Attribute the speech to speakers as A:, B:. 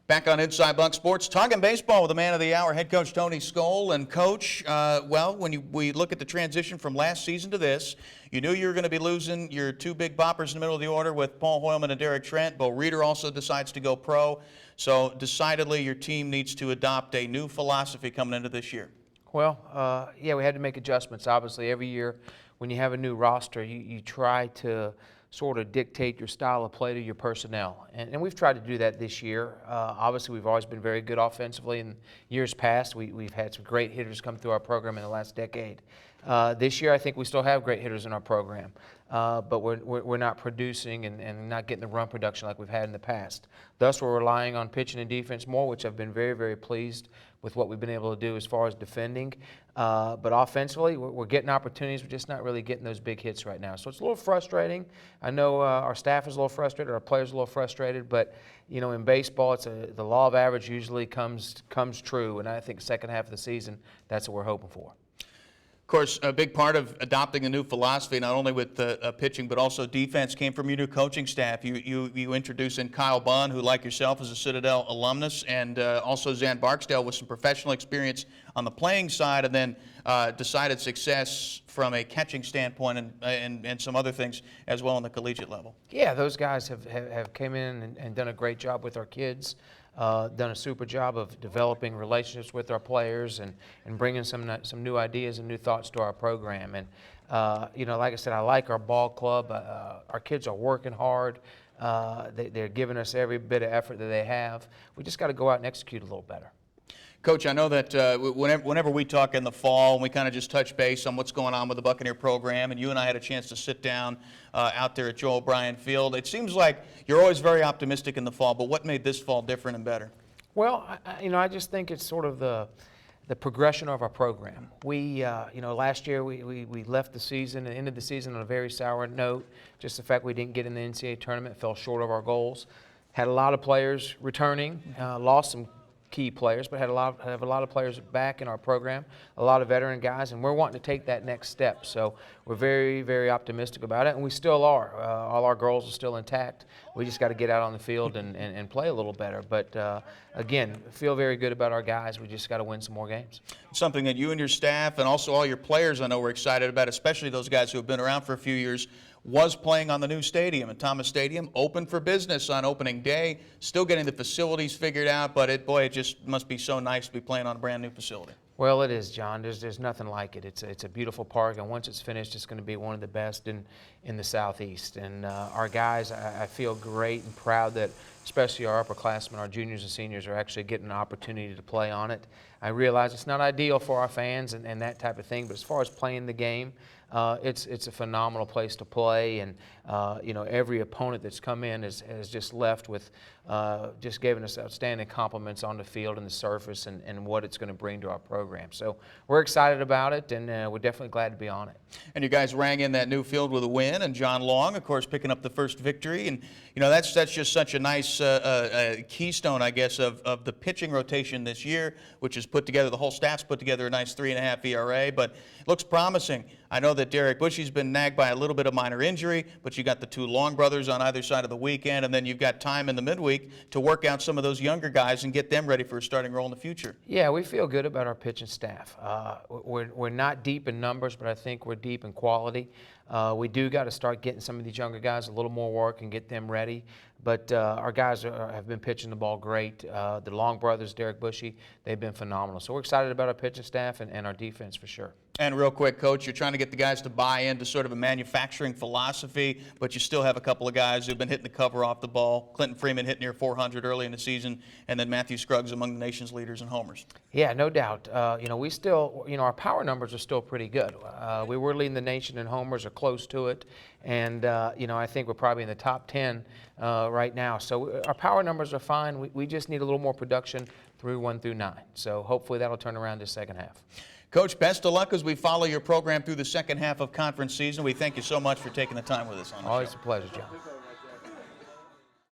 A: Back on Inside Bunk Sports, talking baseball with the man of the hour, head coach Tony Skole. And coach, when we look at the transition from last season to this, you knew you were going to be losing your two big boppers in the middle of the order with Paul Hoylman and Derek Trent. Bo Reeder also decides to go pro. So decidedly your team needs to adopt a new philosophy coming into this year.
B: Well, yeah, we had to make adjustments. Obviously, every year when you have a new roster, you try to sort of dictate your style of play to your personnel. And we've tried to do that this year. Obviously, we've always been very good offensively. In years past, we've had some great hitters come through our program in the last decade. This year, I think we still have great hitters in our program, but we're not producing and not getting the run production like we've had in the past. Thus, we're relying on pitching and defense more, which I've been very, very pleased with what we've been able to do as far as defending. But offensively, we're getting opportunities. We're just not really getting those big hits right now. So it's a little frustrating. I know our staff is a little frustrated, our players are a little frustrated, but you know, in baseball, the law of average usually comes true, and I think second half of the season, that's what we're hoping for.
A: Of course, a big part of adopting a new philosophy, not only with pitching but also defense, came from your new coaching staff. You introduced in Kyle Bunn, who, like yourself, is a Citadel alumnus, and also Zan Barksdale with some professional experience on the playing side, and then decided success from a catching standpoint and some other things as well on the collegiate level.
B: Yeah, those guys have came in and done a great job with our kids. Done a super job of developing relationships with our players and bringing some new ideas and new thoughts to our program. And you know, like I said, I like our ball club. Our kids are working hard. They're giving us every bit of effort that they have. We just got to go out and execute a little better.
A: Coach, I know that whenever we talk in the fall, and we kind of just touch base on what's going on with the Buccaneer program, and you and I had a chance to sit down out there at Joe O'Brien Field, it seems like you're always very optimistic in the fall, but what made this fall different and better?
B: Well, I just think it's sort of the progression of our program. We, last year we left the season and ended the season on a very sour note. Just the fact we didn't get in the NCAA tournament, fell short of our goals. Had a lot of players returning, lost some key players, but have a lot of players back in our program, a lot of veteran guys, and we're wanting to take that next step. So we're very, very optimistic about it, and we still are. All our goals are still intact. We just got to get out on the field and play a little better. But again, feel very good about our guys. We just got to win some more games.
A: Something that you and your staff and also all your players I know we're excited about, especially those guys who have been around for a few years, was playing on the new stadium. And Thomas Stadium open for business on opening day, still getting the facilities figured out, but it just must be so nice to be playing on a brand new facility.
B: Well, it is, John. There's nothing like it. It's a beautiful park, and once it's finished, it's going to be one of the best in the Southeast. And our guys, I feel great and proud that especially our upperclassmen, our juniors and seniors, are actually getting an opportunity to play on it. I realize it's not ideal for our fans and that type of thing, but as far as playing the game, it's a phenomenal place to play, and every opponent that's come in has just left with just giving us outstanding compliments on the field and the surface and what it's going to bring to our program. So we're excited about it, and we're definitely glad to be on it.
A: And you guys rang in that new field with a win, and John Long, of course, picking up the first victory. And that's just such a nice keystone, I guess, of the pitching rotation this year, which is put together. The whole staff's put together a nice 3.5 ERA, but it looks promising. I know that Derek Bushy's been nagged by a little bit of minor injury, but you got the two Long brothers on either side of the weekend, and then you've got time in the midweek to work out some of those younger guys and get them ready for a starting role in the future.
B: Yeah, we feel good about our pitching staff. We're not deep in numbers, but I think we're deep in quality. We do got to start getting some of these younger guys a little more work and get them ready. But our guys have been pitching the ball great. The Long brothers, Derek Bushy, they've been phenomenal. So we're excited about our pitching staff and our defense for sure.
A: And real quick, Coach, you're trying to get the guys to buy into sort of a manufacturing philosophy, but you still have a couple of guys who've been hitting the cover off the ball. Clinton Freeman hit near 400 early in the season, and then Matthew Scruggs among the nation's leaders in homers.
B: Yeah, no doubt. We still, our power numbers are still pretty good. We were leading the nation in homers or close to it, and I think we're probably in the top 10 right now. So our power numbers are fine. We just need a little more production through 1 through 9. So hopefully that'll turn around this second half.
A: Coach, best of luck as we follow your program through the second half of conference season. We thank you so much for taking the time with us on the show.
B: Always a pleasure, John.